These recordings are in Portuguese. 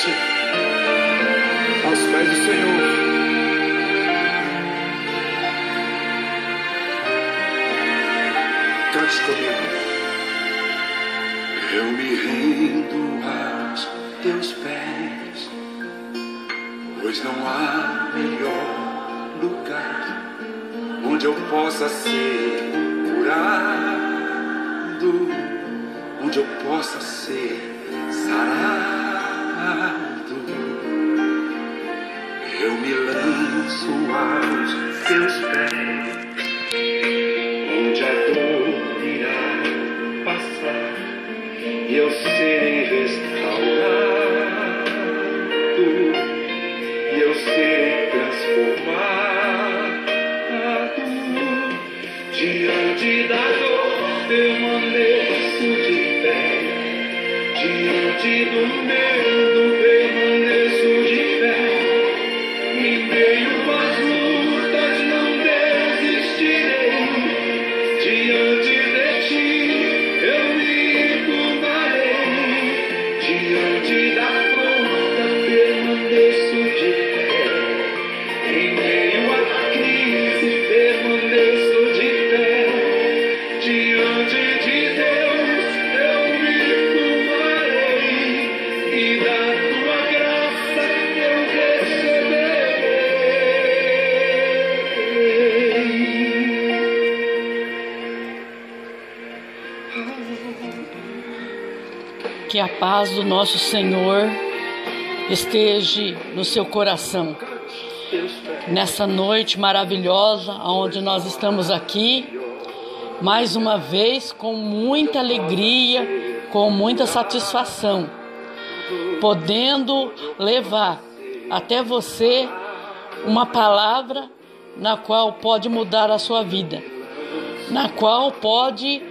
Apresente aos pés do Senhor. Cante comigo. Eu me rendo aos teus pés, pois não há melhor lugar onde eu possa ser curado, onde eu possa ser sarado. Eu me lanço aos teus pés, onde a dor irá passar e eu serei restaurado, e eu serei transformado. Diante da dor permaneço de pé, diante do medo permaneço de pé, em meio às lutas não desistirei. Diante de ti eu me curvarei, diante da afronta permaneço de pé, em meio à crise permaneço de pé, diante de Deus eu me curvarei e da tua graça eu receberei. Que a paz do nosso Senhor esteja no seu coração. Nessa noite maravilhosa, onde nós estamos aqui, mais uma vez, com muita alegria, com muita satisfação, podendo levar até você uma palavra na qual pode mudar a sua vida, na qual pode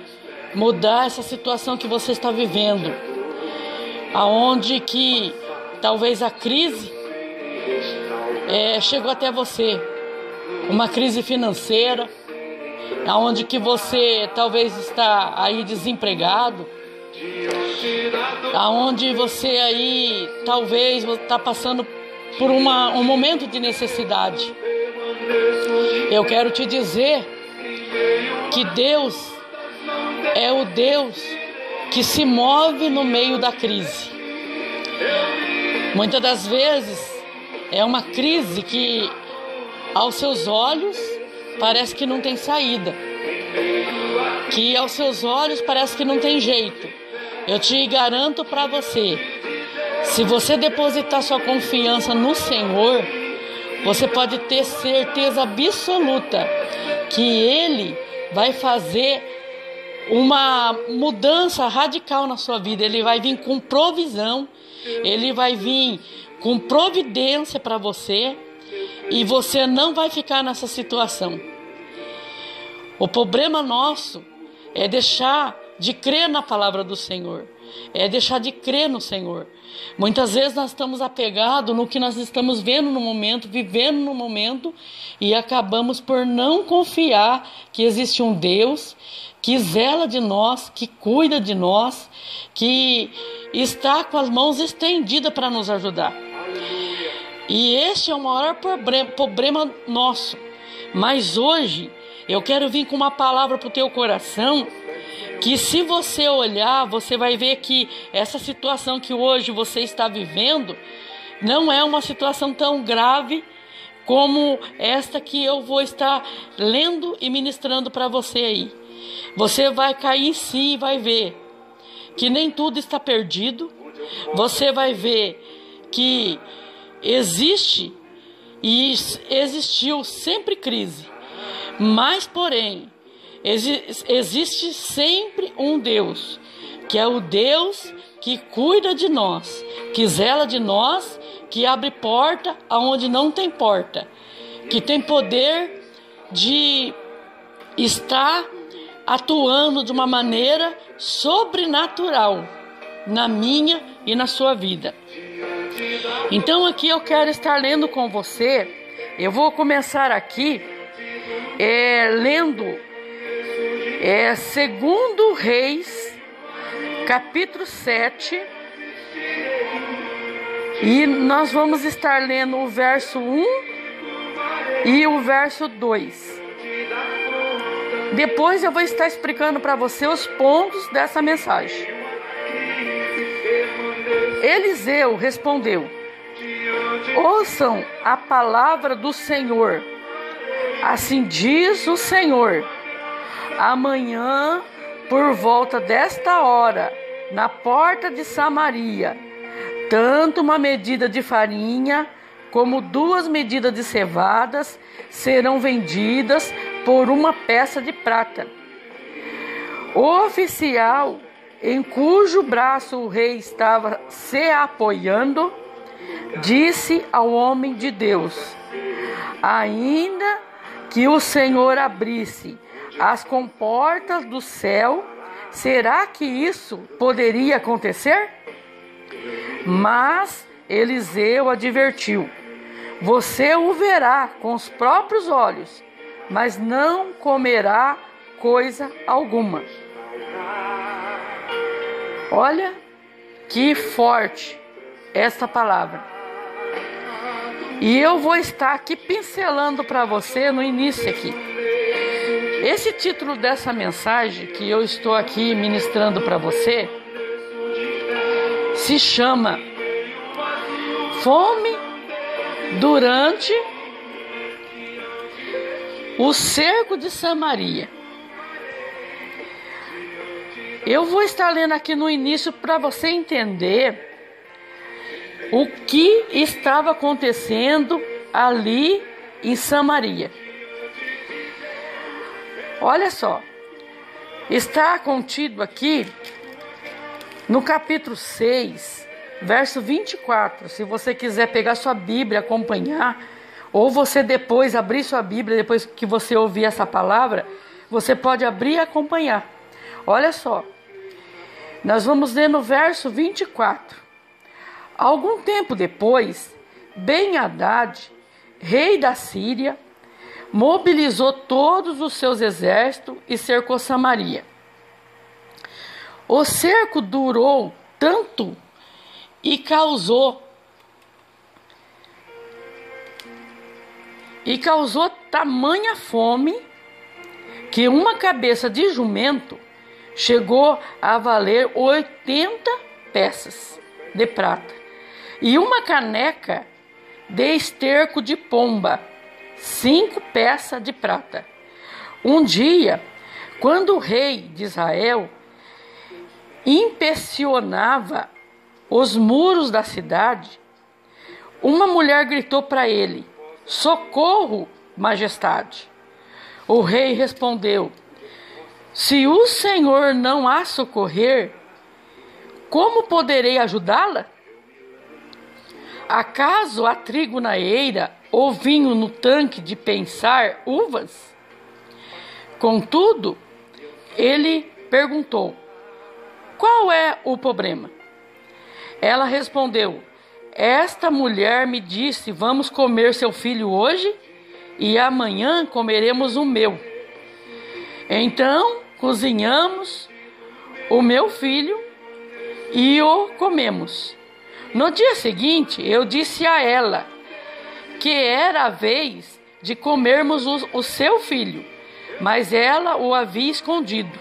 mudar essa situação que você está vivendo, aonde que talvez a crise chegou até você, uma crise financeira, aonde que você talvez está aí desempregado, aonde você aí talvez está passando por um momento de necessidade. Eu quero te dizer que Deus é o Deus que se move no meio da crise. Muitas das vezes é uma crise que aos seus olhos parece que não tem saída, que aos seus olhos parece que não tem jeito. Eu te garanto para você, se você depositar sua confiança no Senhor, você pode ter certeza absoluta que Ele vai fazer uma mudança radical na sua vida. Ele vai vir com provisão, Ele vai vir com providência para você, e você não vai ficar nessa situação. O problema nosso é deixar de crer na palavra do Senhor, é deixar de crer no Senhor. Muitas vezes nós estamos apegados no que nós estamos vendo no momento, vivendo no momento, e acabamos por não confiar que existe um Deus que zela de nós, que cuida de nós, que está com as mãos estendidas para nos ajudar. E este é o maior problema nosso. Mas hoje eu quero vir com uma palavra para o teu coração, que se você olhar, você vai ver que essa situação que hoje você está vivendo não é uma situação tão grave como esta que eu vou estar lendo e ministrando para você aí. Você vai cair em si e vai ver que nem tudo está perdido. Você vai ver que existe e existiu sempre crise, mas porém existe sempre um Deus, que é o Deus que cuida de nós, que zela de nós, que abre porta aonde não tem porta, que tem poder de estar atuando de uma maneira sobrenatural na minha e na sua vida. Então aqui eu quero estar lendo com você. Eu vou começar aqui lendo 2 Reis, capítulo 7, E nós vamos estar lendo o verso 1 e o verso 2. Depois eu vou estar explicando para você os pontos dessa mensagem. Eliseu respondeu: ouçam a palavra do Senhor. Assim diz o Senhor: amanhã, por volta desta hora, na porta de Samaria, tanto uma medida de farinha como 2 medidas de cevadas serão vendidas por uma peça de prata. O oficial em cujo braço o rei estava se apoiando disse ao homem de Deus: ainda que o Senhor abrisse as comportas do céu, será que isso poderia acontecer? Mas Eliseu advertiu: você o verá com os próprios olhos, mas não comerá coisa alguma. Olha que forte essa palavra. E eu vou estar aqui pincelando para você no início aqui. Esse título dessa mensagem que eu estou aqui ministrando para você se chama Fome durante o cerco de Samaria. Eu vou estar lendo aqui no início para você entender o que estava acontecendo ali em Samaria. Olha só, está contido aqui no capítulo 6, verso 24. Se você quiser pegar sua Bíblia e acompanhar, ou você depois abrir sua Bíblia, depois que você ouvir essa palavra, você pode abrir e acompanhar. Olha só, nós vamos ler no verso 24. Algum tempo depois, Ben-Hadad, rei da Síria, mobilizou todos os seus exércitos e cercou Samaria. O cerco durou tanto e causou tamanha fome que uma cabeça de jumento chegou a valer 80 peças de prata e uma caneca de esterco de pomba, 5 peças de prata. Um dia, quando o rei de Israel inspecionava os muros da cidade, uma mulher gritou para ele: socorro, majestade. O rei respondeu: se o Senhor não a socorrer, como poderei ajudá-la? Acaso há trigo na eira ou vinho no tanque de prensar uvas? Contudo, ele perguntou: qual é o problema? Ela respondeu: esta mulher me disse: vamos comer seu filho hoje e amanhã comeremos o meu. Então cozinhamos o meu filho e o comemos. No dia seguinte, eu disse a ela que era a vez de comermos o seu filho, mas ela o havia escondido.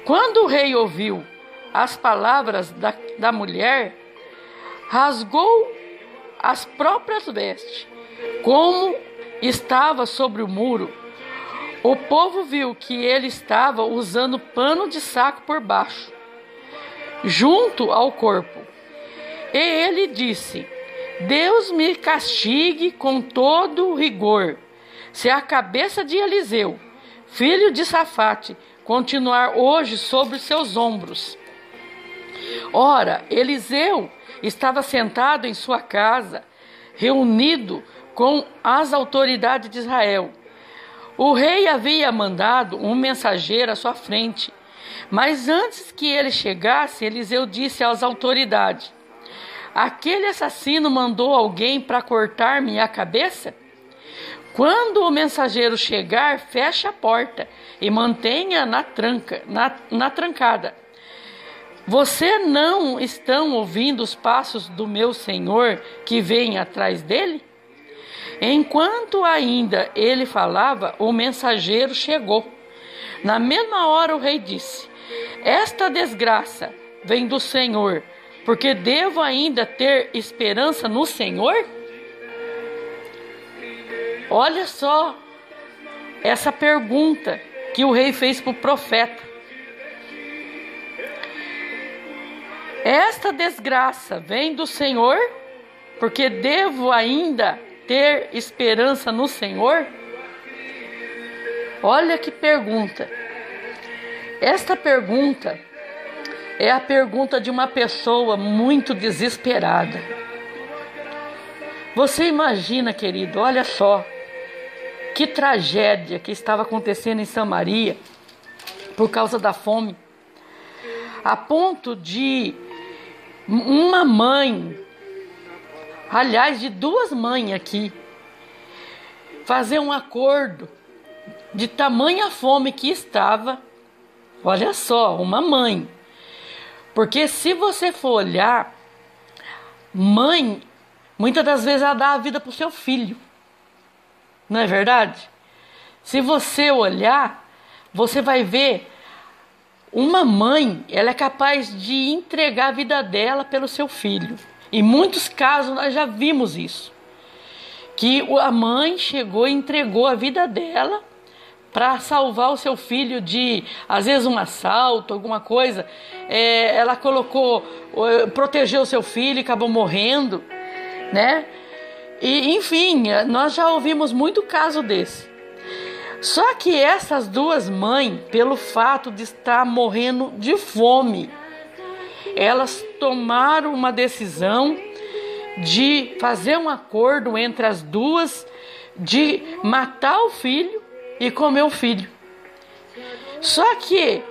Quando o rei ouviu as palavras da mulher, rasgou as próprias vestes, como estava sobre o muro. O povo viu que ele estava usando pano de saco por baixo, junto ao corpo. E ele disse: Deus me castigue com todo rigor, se a cabeça de Eliseu, filho de Safate, continuar hoje sobre seus ombros. Ora, Eliseu estava sentado em sua casa, reunido com as autoridades de Israel. O rei havia mandado um mensageiro à sua frente, mas antes que ele chegasse, Eliseu disse às autoridades: aquele assassino mandou alguém para cortar-me a cabeça? Quando o mensageiro chegar, feche a porta e mantenha na trancada. Você não estão ouvindo os passos do meu senhor que vem atrás dele? Enquanto ainda ele falava, o mensageiro chegou. Na mesma hora o rei disse: esta desgraça vem do Senhor, porque devo ainda ter esperança no Senhor? Olha só essa pergunta que o rei fez para o profeta. Esta desgraça vem do Senhor, porque devo ainda ter esperança no Senhor? Olha que pergunta. Esta pergunta é a pergunta de uma pessoa muito desesperada. Você imagina, querido, olha só, que tragédia que estava acontecendo em Samaria por causa da fome, a ponto de uma mãe, aliás, de duas mães aqui, fazer um acordo de tamanha fome que estava. Olha só, uma mãe. Porque se você for olhar, mãe, muitas das vezes ela dá a vida para o seu filho. Não é verdade? Se você olhar, você vai ver uma mãe, ela é capaz de entregar a vida dela pelo seu filho. Em muitos casos nós já vimos isso. Que a mãe chegou e entregou a vida dela para salvar o seu filho de, às vezes, um assalto, alguma coisa. Ela protegeu o seu filho e acabou morrendo, né? E, enfim, nós já ouvimos muito caso desse. Só que essas duas mães, pelo fato de estar morrendo de fome, elas tomaram uma decisão de fazer um acordo entre as duas, de matar o filho e comer o filho. Só que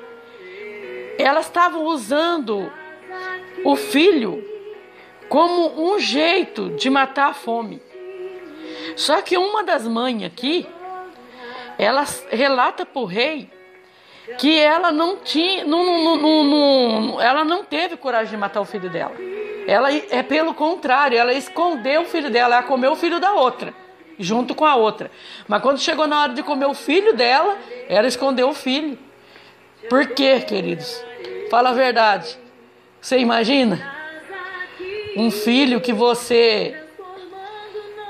elas estavam usando o filho como um jeito de matar a fome. Só que uma das mães aqui, ela relata para o rei que ela não tinha, ela não teve coragem de matar o filho dela. Ela, pelo contrário, ela escondeu o filho dela, ela comeu o filho da outra, junto com a outra. Mas quando chegou na hora de comer o filho dela, ela escondeu o filho. Por quê, queridos? Fala a verdade. Você imagina? Um filho que você,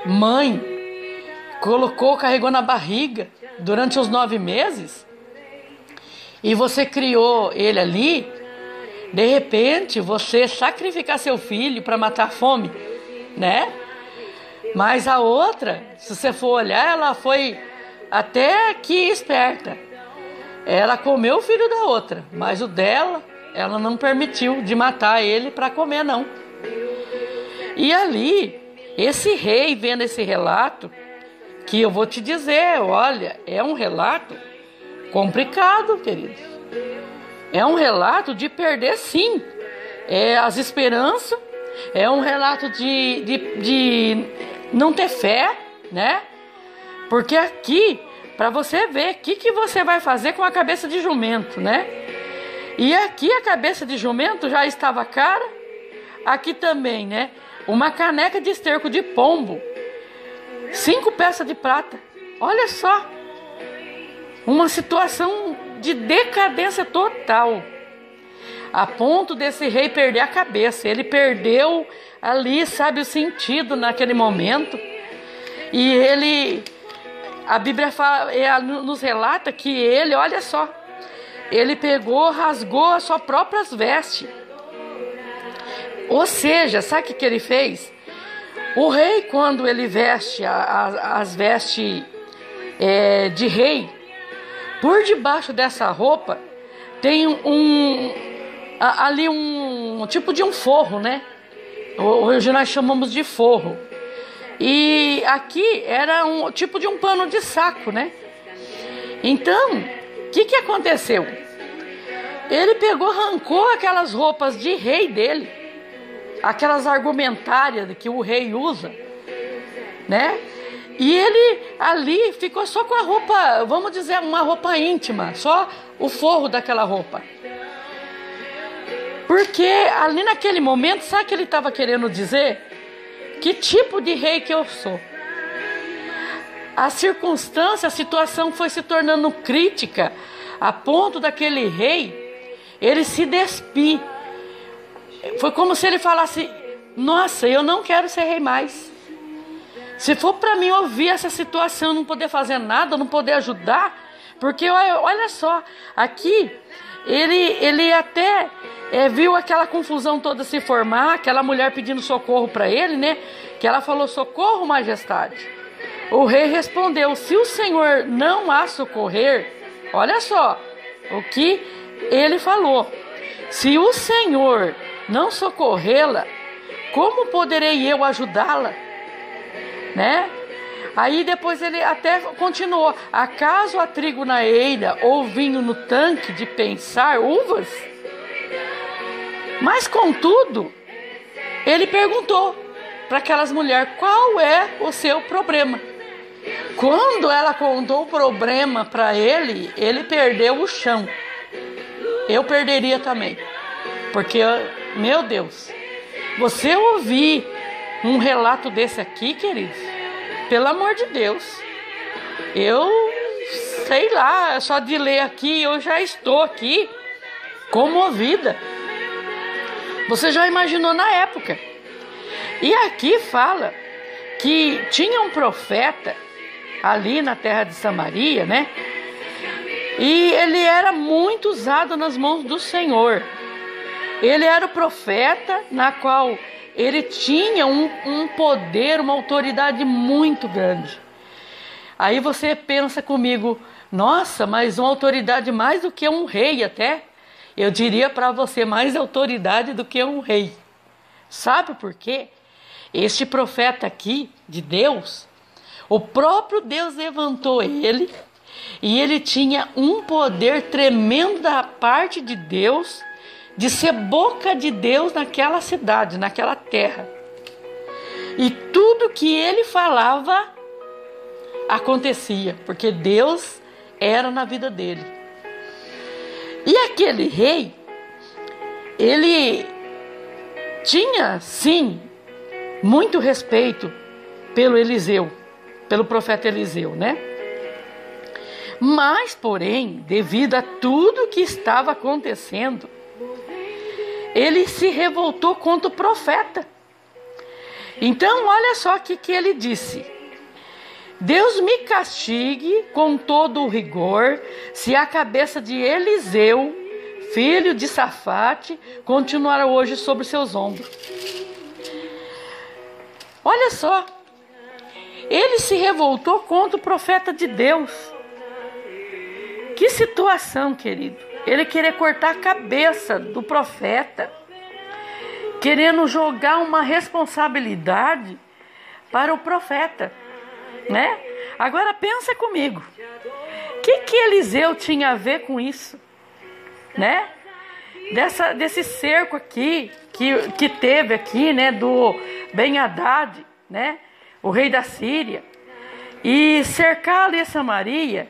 mãe, carregou na barriga durante os 9 meses, e você criou ele ali, de repente você sacrificar seu filho para matar a fome, né? Mas a outra, se você for olhar, ela foi até que esperta. Ela comeu o filho da outra, mas o dela, ela não permitiu de matar ele para comer, não. E ali, esse rei, vendo esse relato, que eu vou te dizer, olha, é um relato complicado, queridos. É um relato de perder, sim, as esperanças. É um relato de não ter fé, né? Porque aqui, para você ver, o que você vai fazer com a cabeça de jumento, né? E aqui a cabeça de jumento já estava cara. Aqui também, né? Uma caneca de esterco de pombo. 5 peças de prata. Olha só. Uma situação de decadência total. A ponto desse rei perder a cabeça. Ele perdeu ali, sabe, o sentido naquele momento. E ele, a Bíblia nos relata que ele, olha só, ele pegou, rasgou as suas próprias vestes. Ou seja, sabe o que ele fez? O rei, quando ele veste as vestes de rei, por debaixo dessa roupa tem ali um tipo de um forro, né? Hoje nós chamamos de forro. E aqui era um tipo de um pano de saco, né? Então, o que aconteceu? Ele pegou, arrancou aquelas roupas de rei dele, aquelas argumentárias que o rei usa, né? E ele ali ficou só com a roupa, vamos dizer, uma roupa íntima, só o forro daquela roupa. Por Porque ali naquele momento, sabe o que ele estava querendo dizer? Que tipo de rei que eu sou? A circunstância, a situação foi se tornando crítica, a ponto daquele rei, ele se despir. Foi como se ele falasse: nossa, eu não quero ser rei mais. Se for para mim ouvir essa situação, não poder fazer nada, não poder ajudar, porque olha só, aqui ele até viu aquela confusão toda se formar, aquela mulher pedindo socorro para ele, né? Que ela falou: socorro, majestade. O rei respondeu: se o Senhor não a socorrer, olha só o que ele falou: se o Senhor não socorrê-la, como poderei eu ajudá-la? Né? Aí depois ele até continuou: acaso há trigo na eira ou vinho no tanque de pensar uvas? Mas contudo, ele perguntou para aquelas mulheres: qual é o seu problema? Quando ela contou o problema para ele, ele perdeu o chão. Eu perderia também, porque, meu Deus, você ouvir um relato desse aqui, queridos, pelo amor de Deus, eu sei lá, só de ler aqui eu já estou aqui comovida. Você já imaginou na época? E aqui fala que tinha um profeta ali na terra de Samaria, né? E ele era muito usado nas mãos do Senhor. Ele era o profeta na qual ele tinha um poder, uma autoridade muito grande. Aí você pensa comigo: nossa, mas uma autoridade mais do que um rei até. Eu diria para você, mais autoridade do que um rei. Sabe por quê? Este profeta aqui, de Deus, o próprio Deus levantou ele, e ele tinha um poder tremendo da parte de Deus, de ser boca de Deus naquela cidade, naquela terra. E tudo que ele falava acontecia, porque Deus era na vida dele. E aquele rei, ele tinha, sim, muito respeito pelo Eliseu, pelo profeta Eliseu, né? Mas, porém, devido a tudo que estava acontecendo, ele se revoltou contra o profeta. Então, olha só o que ele disse: Deus me castigue com todo o rigor, se a cabeça de Eliseu, filho de Safate, continuar hoje sobre seus ombros. Olha só, ele se revoltou contra o profeta de Deus. Que situação, querido. Ele querer cortar a cabeça do profeta, querendo jogar uma responsabilidade para o profeta, né? Agora pensa comigo, o que Eliseu tinha a ver com isso, né? Desse cerco aqui que teve aqui, né, do Ben-Hadad, né, o rei da Síria, e cercar ali Samaria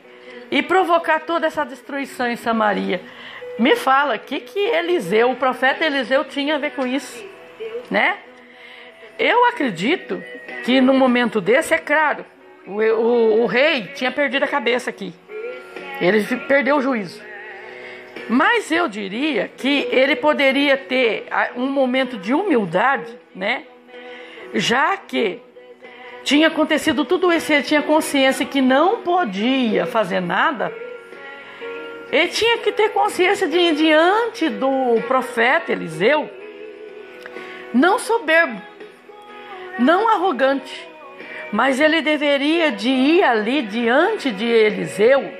e provocar toda essa destruição em Samaria. Me fala, o que Eliseu, o profeta Eliseu, tinha a ver com isso, né? Eu acredito que no momento desse, é claro, o rei tinha perdido a cabeça aqui. Ele perdeu o juízo. Mas eu diria que ele poderia ter um momento de humildade, né? Já que tinha acontecido tudo isso, ele tinha consciência que não podia fazer nada. Ele tinha que ter consciência de ir diante do profeta Eliseu, não soberbo, não arrogante, mas ele deveria de ir ali diante de Eliseu,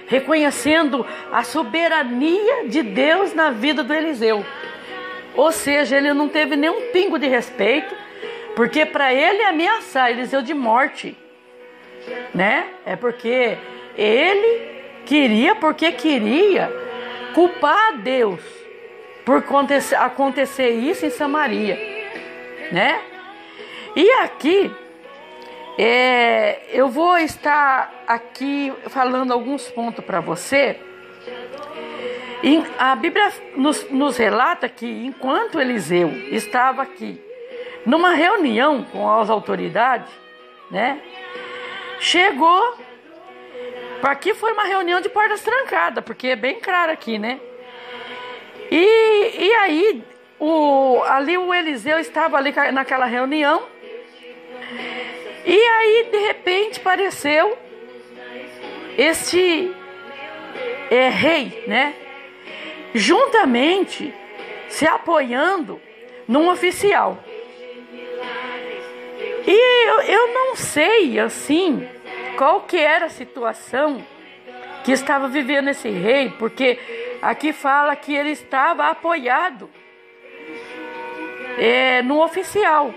reconhecendo a soberania de Deus na vida do Eliseu. Ou seja, ele não teve nenhum pingo de respeito, porque para ele ameaçar Eliseu de morte, né? É porque ele queria culpar a Deus por acontecer isso em Samaria, né? E aqui eu vou estar aqui falando alguns pontos para você E a Bíblia nos relata que enquanto Eliseu estava aqui, numa reunião com as autoridades, né? Chegou, aqui foi uma reunião de portas trancadas, porque é bem claro aqui, né? E aí, ali o Eliseu estava ali naquela reunião, e aí de repente apareceu este rei, né? Juntamente se apoiando num oficial. E eu não sei, assim, qual que era a situação que estava vivendo esse rei, porque aqui fala que ele estava apoiado no oficial.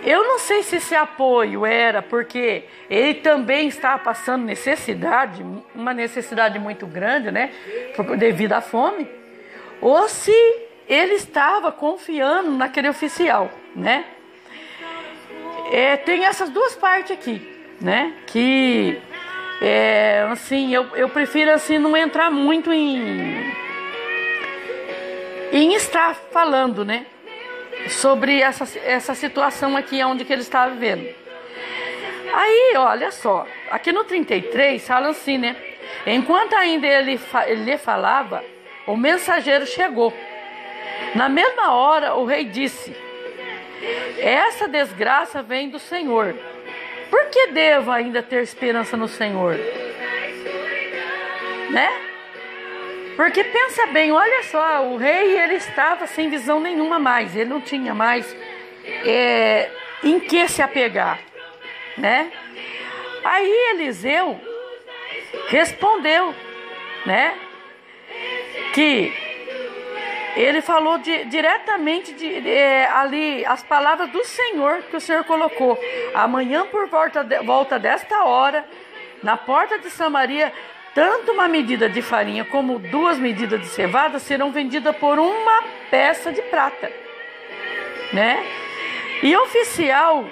Eu não sei se esse apoio era porque ele também estava passando necessidade, uma necessidade muito grande, né, devido à fome, ou se ele estava confiando naquele oficial, né? Tem essas duas partes aqui, né? Que, assim, eu prefiro assim não entrar muito em estar falando, né? Sobre essa situação aqui onde que ele estava vivendo. Aí, olha só, aqui no 33 fala assim, né? Enquanto ainda ele falava, o mensageiro chegou. Na mesma hora, o rei disse: essa desgraça vem do Senhor. Por que devo ainda ter esperança no Senhor? Né? Porque pensa bem, olha só, o rei ele estava sem visão nenhuma mais. Ele não tinha mais em que se apegar, né? Aí Eliseu respondeu, né? Que ele falou diretamente ali as palavras do Senhor que o Senhor colocou. Amanhã por volta desta hora, na porta de Samaria, tanto uma medida de farinha como 2 medidas de cevada serão vendidas por 1 peça de prata, né? E oficial,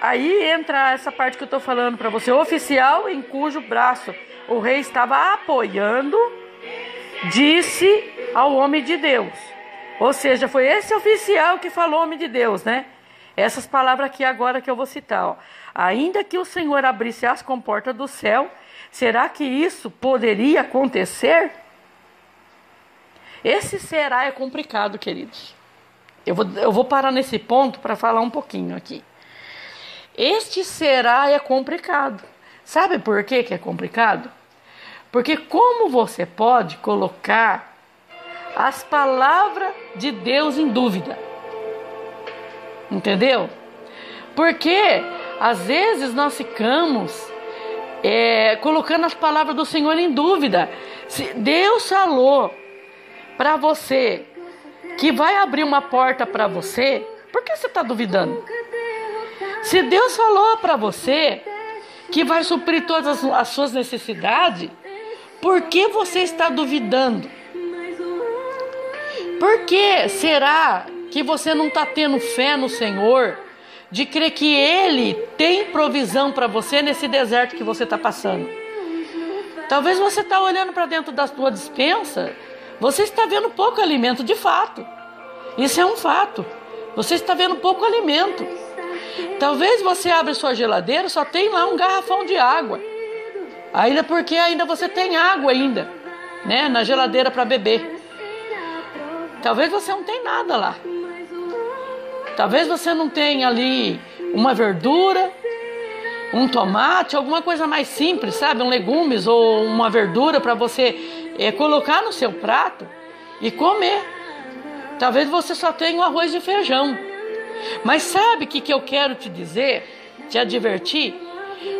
aí entra essa parte que eu estou falando para você. O oficial em cujo braço o rei estava apoiando, disse ao homem de Deus. Ou seja, foi esse oficial que falou homem de Deus, né? Essas palavras aqui agora que eu vou citar, ó. Ainda que o Senhor abrisse as comportas do céu, será que isso poderia acontecer? Esse será é complicado, queridos. Eu vou parar nesse ponto para falar um pouquinho aqui. Este será é complicado. Sabe por que é complicado? Porque como você pode colocar as palavras de Deus em dúvida? Entendeu? Porque às vezes nós ficamos colocando as palavras do Senhor em dúvida. Se Deus falou para você que vai abrir uma porta para você, por que você está duvidando? Se Deus falou para você que vai suprir todas as suas necessidades, por que você está duvidando? Por que será que você não está tendo fé no Senhor, de crer que Ele tem provisão para você nesse deserto que você está passando? Talvez você está olhando para dentro da sua despensa, você está vendo pouco alimento, de fato. Isso é um fato. Você está vendo pouco alimento. Talvez você abra sua geladeira, só tem lá um garrafão de água. Ainda porque ainda você tem água ainda, né, na geladeira para beber. Talvez você não tenha nada lá. Talvez você não tenha ali uma verdura, um tomate, alguma coisa mais simples, sabe? Um legumes ou uma verdura para você colocar no seu prato e comer. Talvez você só tenha um arroz e feijão. Mas sabe o que eu quero te dizer, te advertir?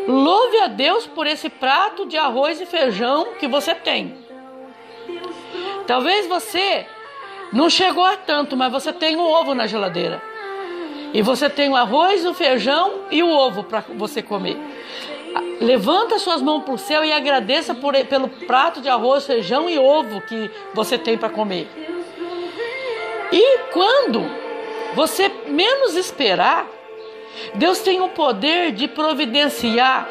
Louve a Deus por esse prato de arroz e feijão que você tem. Talvez você não chegou a tanto, mas você tem um ovo na geladeira. E você tem o arroz, o feijão e o ovo para você comer. Levanta suas mãos para o céu e agradeça pelo prato de arroz, feijão e ovo que você tem para comer. E quando você menos esperar, Deus tem o poder de providenciar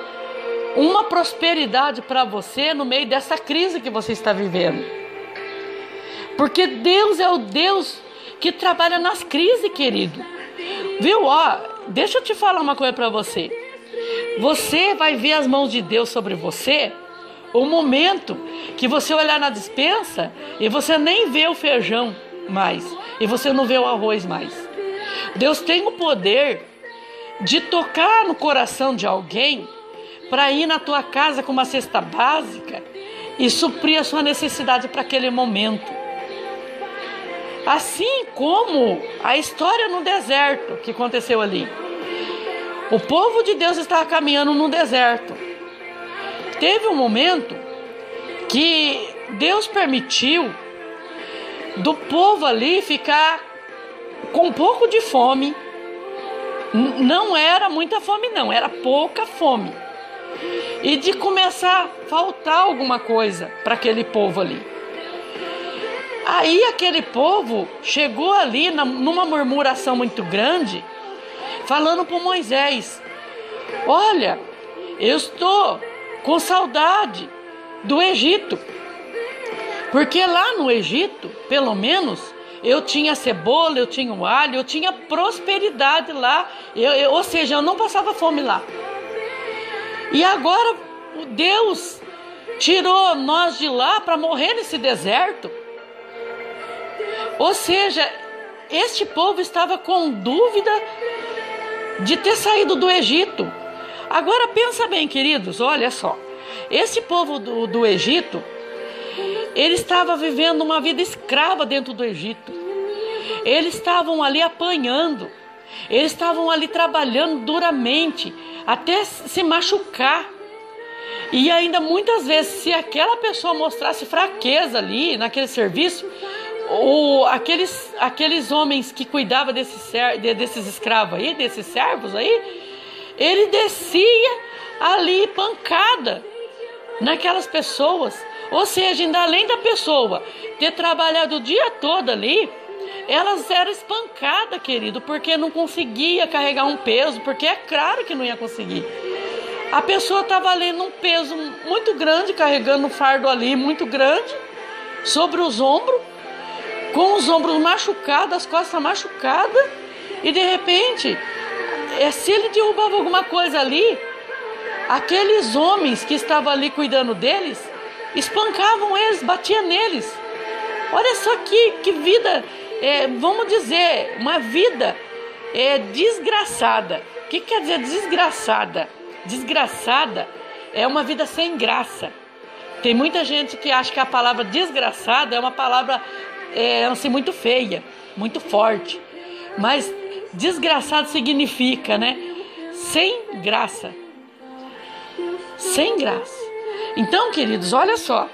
uma prosperidade para você no meio dessa crise que você está vivendo. Porque Deus é o Deus que trabalha nas crises, querido. Viu? Deixa eu te falar uma coisa para você. Você vai ver as mãos de Deus sobre você o momento que você olhar na despensa e você nem vê o feijão mais, e você não vê o arroz mais. Deus tem o poder de tocar no coração de alguém para ir na tua casa com uma cesta básica e suprir a sua necessidade para aquele momento. Assim como a história no deserto que aconteceu ali. O povo de Deus estava caminhando no deserto. Teve um momento que Deus permitiu do povo ali ficar com um pouco de fome. Não era muita fome não, era pouca fome. E de começar a faltar alguma coisa para aquele povo ali. Aí aquele povo chegou ali numa murmuração muito grande, falando para Moisés: olha, eu estou com saudade do Egito, porque lá no Egito, pelo menos, eu tinha cebola, eu tinha o alho, eu tinha prosperidade lá, ou seja, eu não passava fome lá. E agora Deus tirou nós de lá para morrer nesse deserto. Ou seja, este povo estava com dúvida de ter saído do Egito. Agora pensa bem, queridos, olha só. Esse povo do Egito, ele estava vivendo uma vida escrava dentro do Egito. Eles estavam ali apanhando. Eles estavam ali trabalhando duramente, até se machucar. E ainda muitas vezes, se aquela pessoa mostrasse fraqueza ali naquele serviço, ou aqueles homens que cuidavam desses escravos aí, desses servos aí, ele descia ali pancada naquelas pessoas. Ou seja, ainda além da pessoa ter trabalhado o dia todo ali, elas eram espancadas, querido, porque não conseguia carregar um peso, porque é claro que não ia conseguir. A pessoa estava ali num peso muito grande, carregando um fardo ali muito grande sobre os ombros, com os ombros machucados, as costas machucadas, e de repente, se ele derrubava alguma coisa ali, aqueles homens que estavam ali cuidando deles, espancavam eles, batiam neles. Olha só que vida, vamos dizer, uma vida desgraçada. O que quer dizer desgraçada? Desgraçada é uma vida sem graça. Tem muita gente que acha que a palavra desgraçada é uma palavra assim, muito feia, muito forte. Mas desgraçado significa, né? Sem graça. Sem graça. Então, queridos, olha só.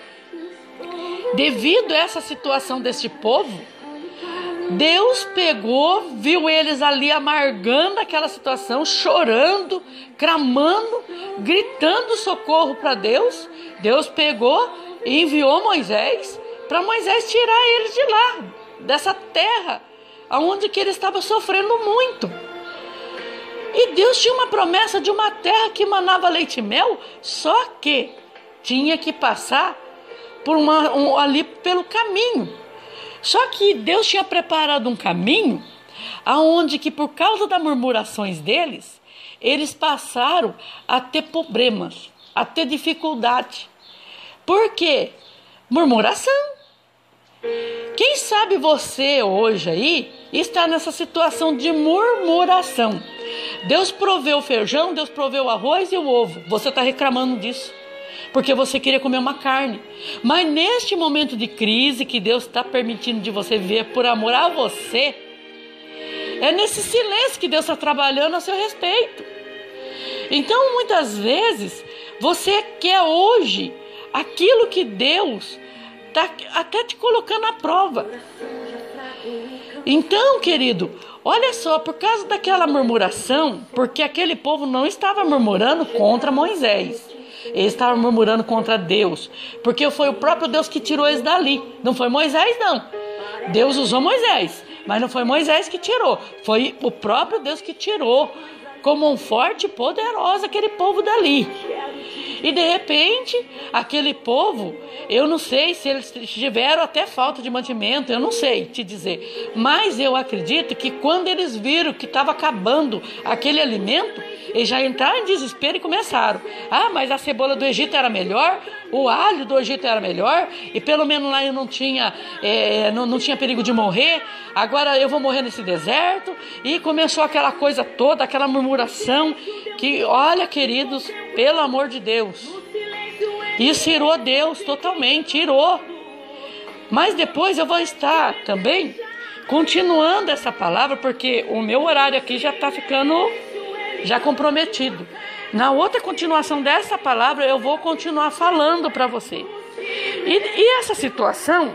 Devido a essa situação deste povo, Deus pegou, viu eles ali amargando aquela situação, chorando, clamando, gritando socorro para Deus. Deus pegou e enviou Moisés para Moisés tirar eles de lá, dessa terra, onde que eles estavam sofrendo muito. E Deus tinha uma promessa de uma terra que manava leite e mel, só que tinha que passar por ali pelo caminho. Só que Deus tinha preparado um caminho aonde que por causa das murmurações deles, eles passaram a ter problemas, a ter dificuldade. Por quê? Murmuração. Quem sabe você hoje aí está nessa situação de murmuração. Deus proveu o feijão, Deus proveu o arroz e o ovo. Você está reclamando disso, porque você queria comer uma carne. Mas neste momento de crise que Deus está permitindo de você ver por amor a você, é nesse silêncio que Deus está trabalhando a seu respeito. Então muitas vezes você quer hoje aquilo que Deus está até te colocando à prova. Então, querido, olha só, por causa daquela murmuração, porque aquele povo não estava murmurando contra Moisés, eles estavam murmurando contra Deus, porque foi o próprio Deus que tirou eles dali. Não foi Moisés, não. Deus usou Moisés, mas não foi Moisés que tirou, foi o próprio Deus que tirou com mão forte e poderosa aquele povo dali. E de repente, aquele povo, eu não sei se eles tiveram até falta de mantimento, eu não sei te dizer. Mas eu acredito que quando eles viram que estava acabando aquele alimento, eles já entraram em desespero e começaram. Ah, mas a cebola do Egito era melhor, o alho do Egito era melhor, e pelo menos lá eu não tinha perigo de morrer, agora eu vou morrer nesse deserto. E começou aquela coisa toda, aquela murmuração, que olha, queridos, pelo amor de Deus, isso irou Deus totalmente, irou. Mas depois eu vou estar também continuando essa palavra, porque o meu horário aqui já está ficando comprometido. Na outra continuação dessa palavra eu vou continuar falando para você. E essa situação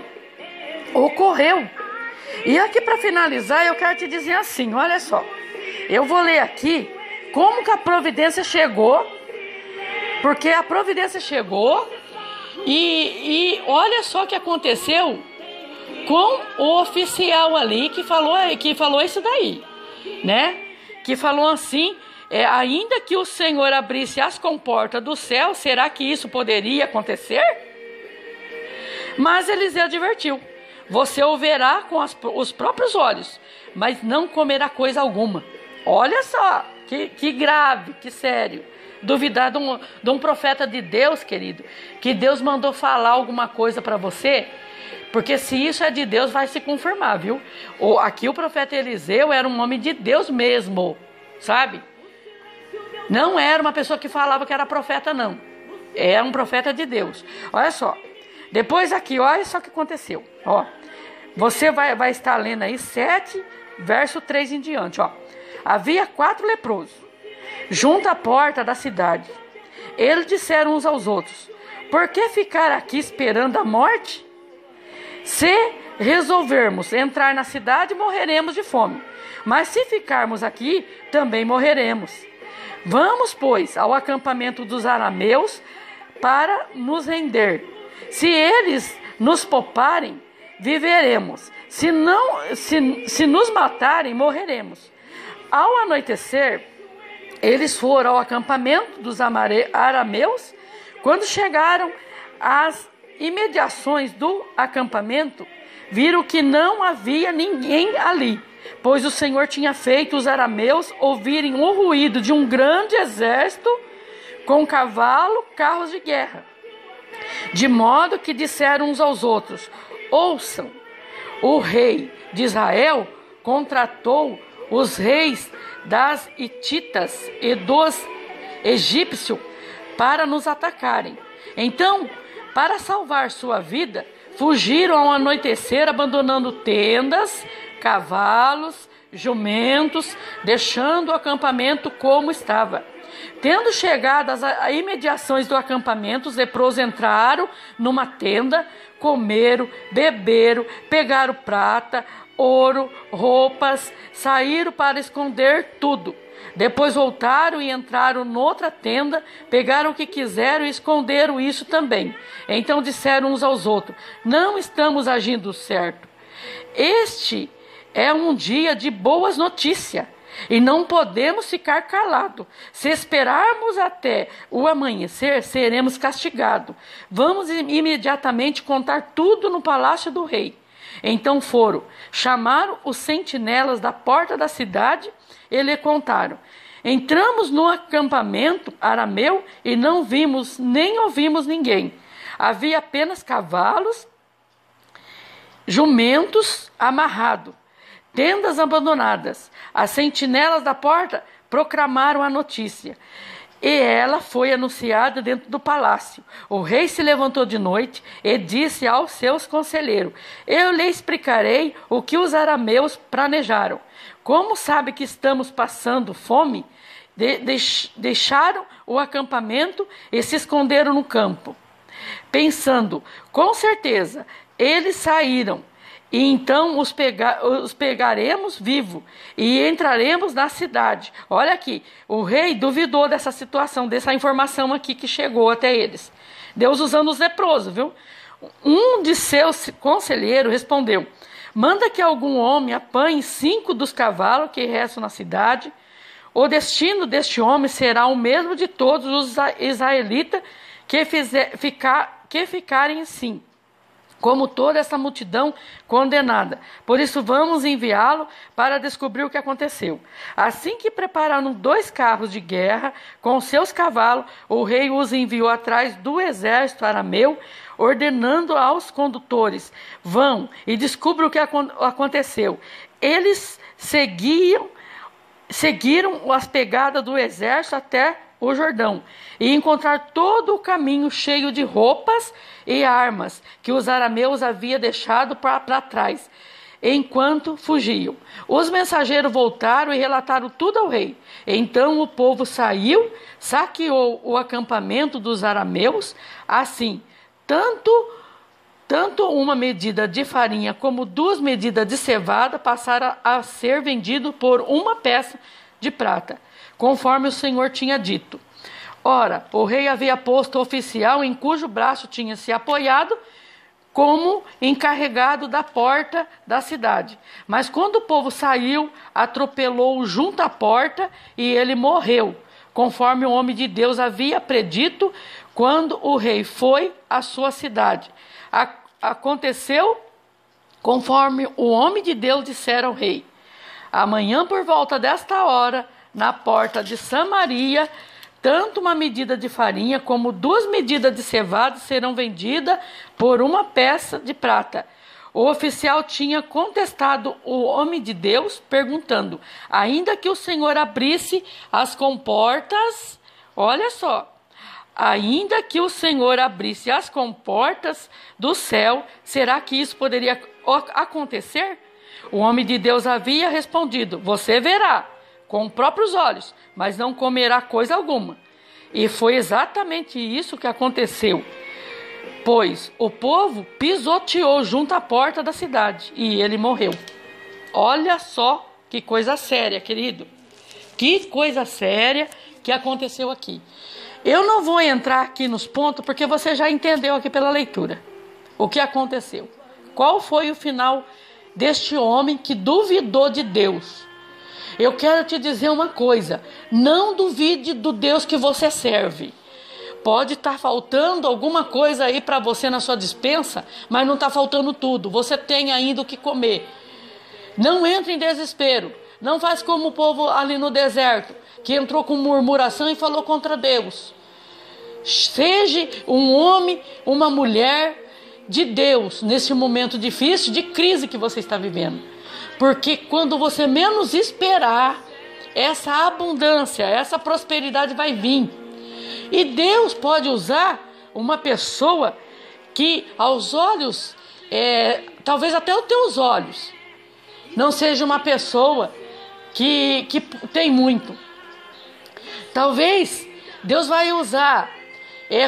ocorreu. E aqui para finalizar eu quero te dizer assim, olha só. Eu vou ler aqui como que a providência chegou. Porque a providência chegou e olha só o que aconteceu com o oficial ali que falou isso daí, né? Que falou assim, ainda que o Senhor abrisse as comportas do céu, será que isso poderia acontecer? Mas Eliseu advertiu, você o verá com os próprios olhos, mas não comerá coisa alguma. Olha só, que grave, que sério. Duvidar de um profeta de Deus, querido, que Deus mandou falar alguma coisa para você, porque se isso é de Deus, vai se confirmar, viu? Aqui o profeta Eliseu era um homem de Deus mesmo, sabe? Não era uma pessoa que falava que era profeta, não. Era um profeta de Deus. Olha só, depois aqui, olha só o que aconteceu. Ó, você vai estar lendo aí 7, verso 3 em diante, ó. Havia 4 leprosos junto à porta da cidade. Eles disseram uns aos outros, por que ficar aqui esperando a morte? Se resolvermos entrar na cidade, morreremos de fome. Mas se ficarmos aqui, também morreremos. Vamos, pois, ao acampamento dos arameus para nos render. Se eles nos pouparem, viveremos. Se nos matarem, morreremos. Ao anoitecer, eles foram ao acampamento dos arameus. Quando chegaram às imediações do acampamento, viram que não havia ninguém ali, pois o Senhor tinha feito os arameus ouvirem o ruído de um grande exército com cavalo, carros de guerra. De modo que disseram uns aos outros, ouçam, o rei de Israel contratou os reis das hititas e dos egípcios para nos atacarem. Então, para salvar sua vida, fugiram ao anoitecer, abandonando tendas, cavalos, jumentos, deixando o acampamento como estava. Tendo chegado às imediações do acampamento, os leprosos entraram numa tenda, comeram, beberam, pegaram prata, ouro, roupas, saíram para esconder tudo. Depois voltaram e entraram noutra tenda, pegaram o que quiseram e esconderam isso também. Então disseram uns aos outros, não estamos agindo certo. Este é um dia de boas notícias e não podemos ficar calados. Se esperarmos até o amanhecer, seremos castigados. Vamos imediatamente contar tudo no palácio do rei. Então foram, chamaram os sentinelas da porta da cidade e lhe contaram. Entramos no acampamento arameu e não vimos nem ouvimos ninguém. Havia apenas cavalos, jumentos amarrados, tendas abandonadas. As sentinelas da porta proclamaram a notícia. E ela foi anunciada dentro do palácio. O rei se levantou de noite e disse aos seus conselheiros, eu lhe explicarei o que os arameus planejaram. Como sabe que estamos passando fome? Deixaram o acampamento e se esconderam no campo. Pensando, com certeza, eles saíram. E então os pegaremos vivos e entraremos na cidade. Olha aqui, o rei duvidou dessa situação, dessa informação aqui que chegou até eles. Deus usando os leprosos, viu? Um de seus conselheiros respondeu, manda que algum homem apanhe 5 dos cavalos que restam na cidade. O destino deste homem será o mesmo de todos os israelitas que ficarem sim, como toda essa multidão condenada. Por isso vamos enviá-lo para descobrir o que aconteceu. Assim que prepararam 2 carros de guerra com seus cavalos, o rei os enviou atrás do exército arameu, ordenando aos condutores: vão e descubram o que aconteceu. Eles seguiram as pegadas do exército até o Jordão e encontraram todo o caminho cheio de roupas e armas que os arameus haviam deixado para trás enquanto fugiam. Os mensageiros voltaram e relataram tudo ao rei. Então o povo saiu, saqueou o acampamento dos arameus. Assim, tanto uma medida de farinha como 2 medidas de cevada passaram a ser vendido por 1 peça de prata, conforme o Senhor tinha dito. Ora, o rei havia posto oficial em cujo braço tinha se apoiado como encarregado da porta da cidade. Mas quando o povo saiu, atropelou-o junto à porta e ele morreu, conforme o homem de Deus havia predito quando o rei foi à sua cidade. Aconteceu conforme o homem de Deus dissera ao rei. Amanhã, por volta desta hora, na porta de Samaria, tanto uma medida de farinha como 2 medidas de cevada serão vendidas por 1 peça de prata. O oficial tinha contestado o homem de Deus, perguntando: ainda que o Senhor abrisse as comportas, olha só, ainda que o Senhor abrisse as comportas do céu, será que isso poderia acontecer? O homem de Deus havia respondido: você verá com próprios olhos, mas não comerá coisa alguma. E foi exatamente isso que aconteceu, pois o povo pisoteou junto à porta da cidade e ele morreu. Olha só que coisa séria, querido. Que coisa séria que aconteceu aqui. Eu não vou entrar aqui nos pontos, porque você já entendeu aqui pela leitura o que aconteceu. Qual foi o final deste homem que duvidou de Deus? Eu quero te dizer uma coisa: não duvide do Deus que você serve. Pode estar faltando alguma coisa aí para você na sua despensa, mas não está faltando tudo. Você tem ainda o que comer. Não entre em desespero. Não faz como o povo ali no deserto, que entrou com murmuração e falou contra Deus. Seja um homem, uma mulher de Deus nesse momento difícil de crise que você está vivendo. Porque quando você menos esperar, essa abundância, essa prosperidade vai vir. E Deus pode usar uma pessoa que aos olhos, talvez até os teus olhos, não seja uma pessoa que tem muito. Talvez Deus vai usar,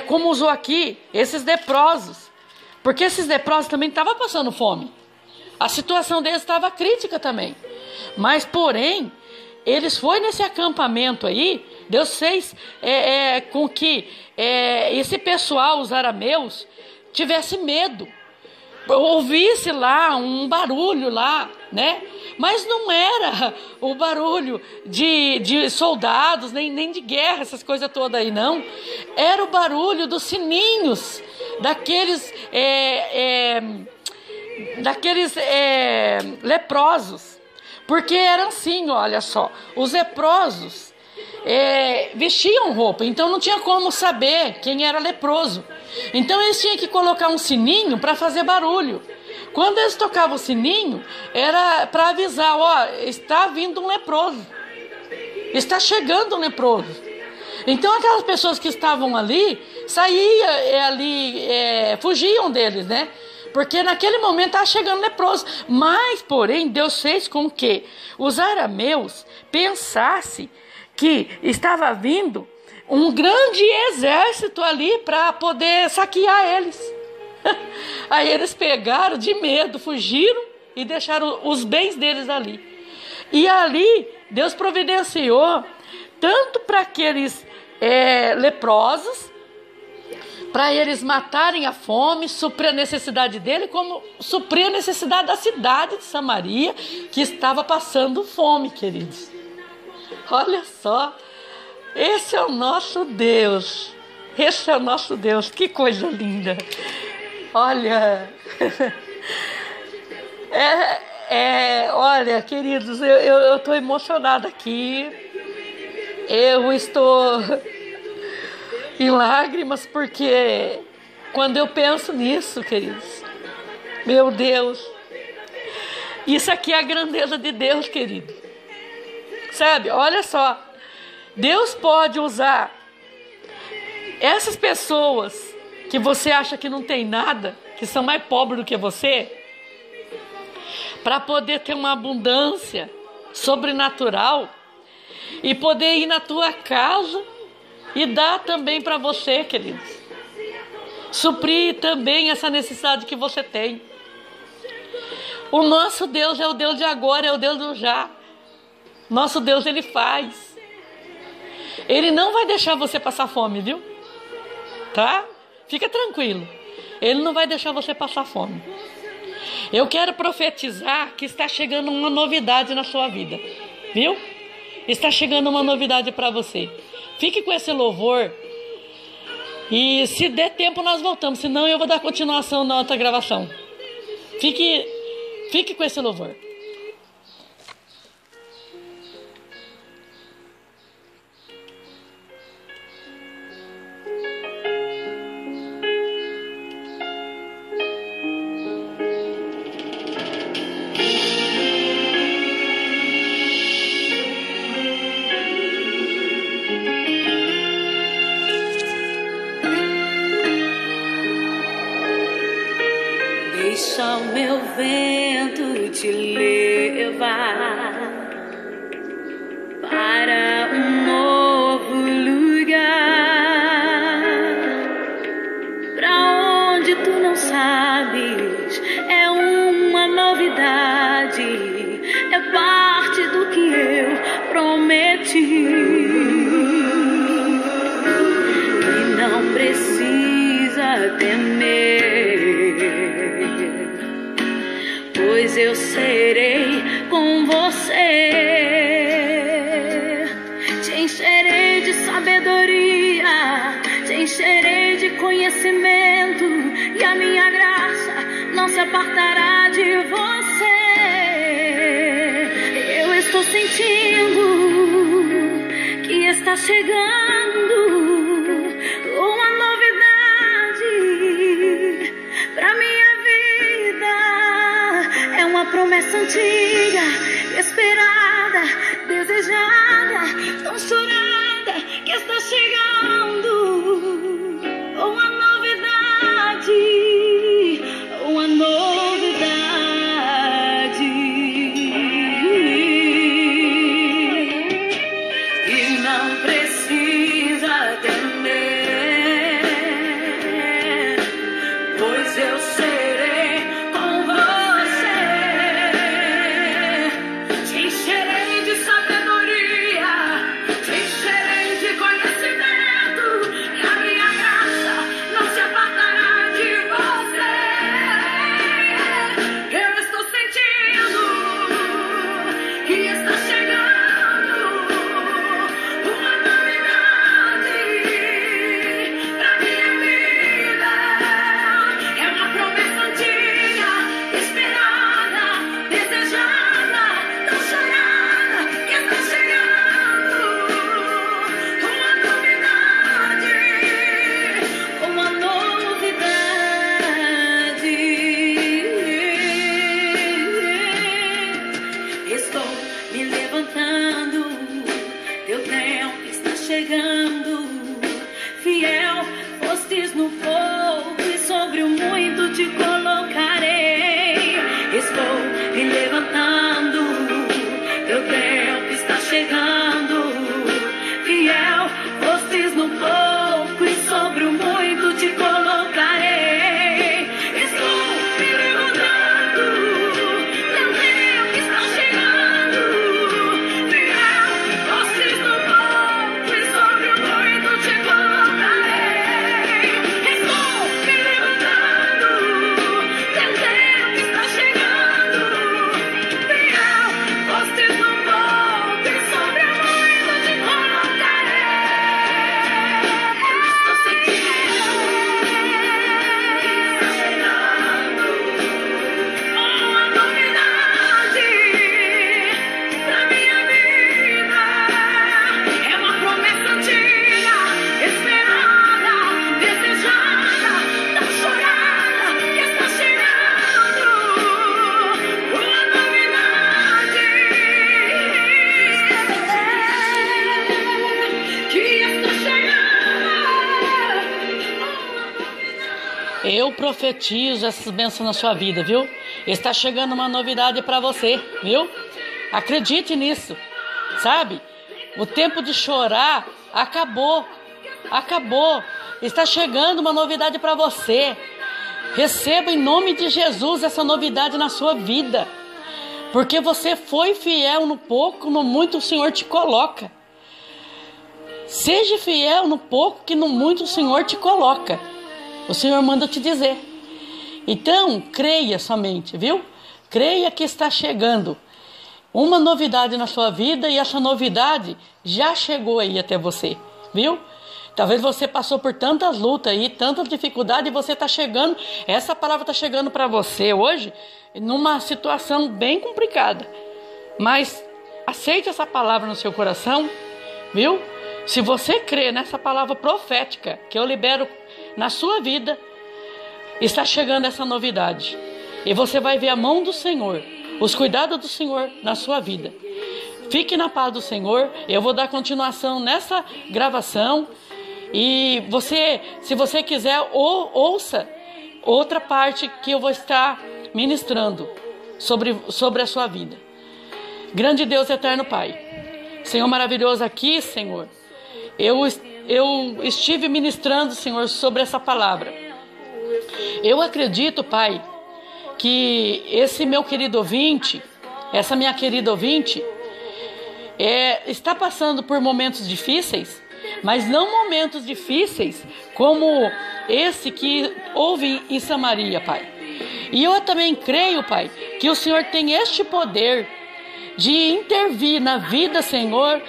como usou aqui, esses leprosos. Porque esses leprosos também estavam passando fome. A situação deles estava crítica também. Mas, porém, eles foram nesse acampamento aí. Deus fez com que esse pessoal, os arameus, tivesse medo. Ouvisse lá um barulho lá, né? Mas não era o barulho de soldados, nem de guerra, essas coisas todas aí, não. Era o barulho dos sininhos, daqueles leprosos. Porque eram assim, olha só, os leprosos vestiam roupa, então não tinha como saber quem era leproso. Então eles tinham que colocar um sininho para fazer barulho. Quando eles tocavam o sininho, era para avisar: ó, está vindo um leproso, está chegando um leproso. Então aquelas pessoas que estavam ali, fugiam deles, né? Porque naquele momento estava chegando leproso. Mas, porém, Deus fez com que os arameus pensassem que estava vindo um grande exército ali para poder saquear eles. Aí eles pegaram de medo, fugiram e deixaram os bens deles ali. E ali Deus providenciou tanto para aqueles leprosos, para eles matarem a fome, suprir a necessidade dele, como suprir a necessidade da cidade de Samaria, que estava passando fome, queridos. Olha só, esse é o nosso Deus. Esse é o nosso Deus, que coisa linda. Olha, olha, queridos, eu estou emocionada aqui. Eu estou em lágrimas porque quando eu penso nisso, queridos, meu Deus, isso aqui é a grandeza de Deus, querido. Sabe, olha só, Deus pode usar essas pessoas que você acha que não tem nada, que são mais pobres do que você, para poder ter uma abundância sobrenatural e poder ir na tua casa e dar também para você, queridos. Suprir também essa necessidade que você tem. O nosso Deus é o Deus de agora, é o Deus do já. Nosso Deus, Ele faz. Ele não vai deixar você passar fome, viu? Tá? Fica tranquilo. Ele não vai deixar você passar fome. Eu quero profetizar que está chegando uma novidade na sua vida. Viu? Está chegando uma novidade para você. Fique com esse louvor. E se der tempo nós voltamos. Senão eu vou dar continuação na outra gravação. Fique com esse louvor. Deixa o meu vento te levar para um novo lugar, para onde tu não sabes, é uma novidade, é parte do que eu prometi. E não precisa temer, pois eu serei com você. Te encherei de sabedoria, te encherei de conhecimento, e a minha graça não se apartará de você. Eu estou sentindo que está chegando uma novidade pra minha vida. É uma promessa antiga, esperada, desejada, tão chorada, que está chegando. Uma novidade, uma novidade. E não precisa temer, pois eu serei com você. Te encherei de sabedoria, te encherei de conhecimento, e a minha graça não se apartará de você. Eu estou sentindo que está chegando uma novidade pra minha vida. É uma promessa antiga, esperada, desejada, tão chorada, que está chegando. Uma novidade, uma novidade. Estou me levantando, teu tempo está chegando. Fiel fostes no pouco, e sobre o muito te colocarei. Estou me levantando, teu tempo está chegando. Fiel fostes no pouco, e sobre o muito te colocarei. Estou me levantando, teu tempo está chegando. Fiel fostes no pouco, e sobre o muito te colocarei. Estou me levantando, teu tempo está chegando. Fiel fostes no pouco, e sobre Eu profetizo essas bênçãos na sua vida, viu? Está chegando uma novidade para você, viu? Acredite nisso, sabe? O tempo de chorar acabou. Está chegando uma novidade para você. Receba em nome de Jesus essa novidade na sua vida. Porque você foi fiel no pouco, no muito o Senhor te coloca. Seja fiel no pouco, que no muito o Senhor te coloca. O Senhor manda te dizer. Então, creia somente, viu? Creia que está chegando uma novidade na sua vida, e essa novidade já chegou aí até você, viu? Talvez você passou por tantas lutas aí, tantas dificuldades, e você está chegando, essa palavra está chegando para você hoje numa situação bem complicada. Mas aceite essa palavra no seu coração, viu? Se você crê nessa palavra profética que eu libero na sua vida, está chegando essa novidade. E você vai ver a mão do Senhor, os cuidados do Senhor na sua vida. Fique na paz do Senhor. Eu vou dar continuação nessa gravação. E você, se você quiser, ouça outra parte que eu vou estar ministrando sobre a sua vida. Grande Deus, eterno Pai, Senhor maravilhoso, aqui, Senhor, eu estive ministrando, Senhor, sobre essa palavra. Eu acredito, Pai, que esse meu querido ouvinte, essa minha querida ouvinte, está passando por momentos difíceis, mas não momentos difíceis como esse que houve em Samaria, Pai. E eu também creio, Pai, que o Senhor tem este poder de intervir na vida, Senhor,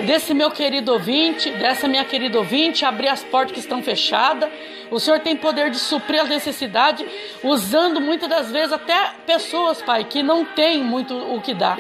desse meu querido ouvinte, dessa minha querida ouvinte, abrir as portas que estão fechadas. O Senhor tem poder de suprir as necessidades, usando muitas das vezes até pessoas, Pai, que não têm muito o que dar.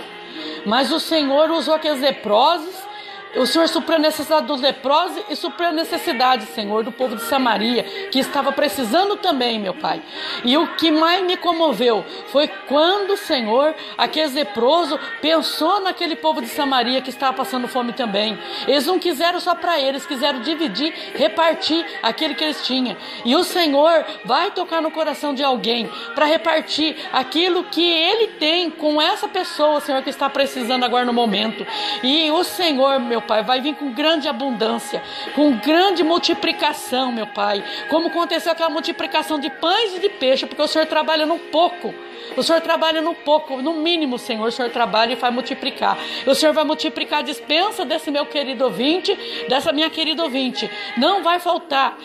Mas o Senhor usou aqueles leprosos. O Senhor supriu a necessidade dos leprosos e supriu a necessidade, Senhor, do povo de Samaria, que estava precisando também, meu Pai. E o que mais me comoveu foi quando, Senhor, aqueles leprosos pensou naquele povo de Samaria que estava passando fome também. Eles não quiseram só para eles, quiseram dividir, repartir aquele que eles tinham. E o Senhor vai tocar no coração de alguém para repartir aquilo que Ele tem com essa pessoa, Senhor, que está precisando agora no momento. E o Senhor, meu Pai, vai vir com grande abundância, com grande multiplicação, meu Pai, como aconteceu aquela multiplicação de pães e de peixe, porque o Senhor trabalha no pouco. O Senhor trabalha no pouco, no mínimo, Senhor, o Senhor trabalha e vai multiplicar. O Senhor vai multiplicar a dispensa desse meu querido ouvinte, dessa minha querida ouvinte. Não vai faltar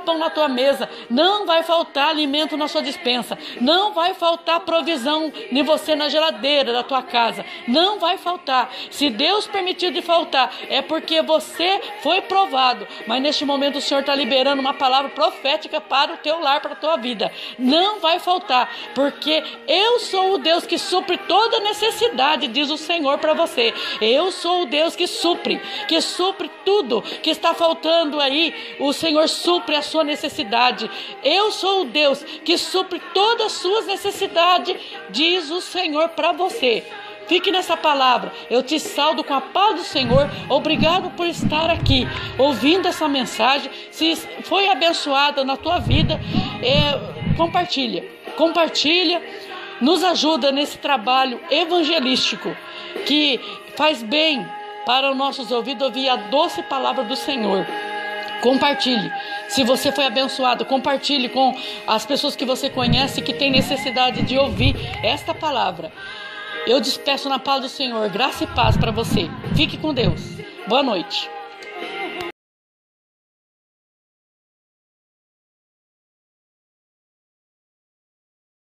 pão na tua mesa, não vai faltar alimento na sua dispensa, não vai faltar provisão em você na geladeira da tua casa, não vai faltar. Se Deus permitiu de faltar, é porque você foi provado. Mas neste momento o Senhor está liberando uma palavra profética para o teu lar, para a tua vida. Não vai faltar, porque eu sou o Deus que supre toda necessidade, diz o Senhor para você. Eu sou o Deus que supre tudo que está faltando aí. O Senhor supre a sua necessidade. Eu sou o Deus que supre todas as suas necessidades, diz o Senhor para você. Fique nessa palavra. Eu te saldo com a paz do Senhor. Obrigado por estar aqui ouvindo essa mensagem. Se foi abençoada na tua vida, compartilha, nos ajuda nesse trabalho evangelístico que faz bem para os nossos ouvidos ouvir a doce palavra do Senhor. Compartilhe. Se você foi abençoado, compartilhe com as pessoas que você conhece que tem necessidade de ouvir esta palavra. Eu despeço na paz do Senhor. Graça e paz para você. Fique com Deus. Boa noite.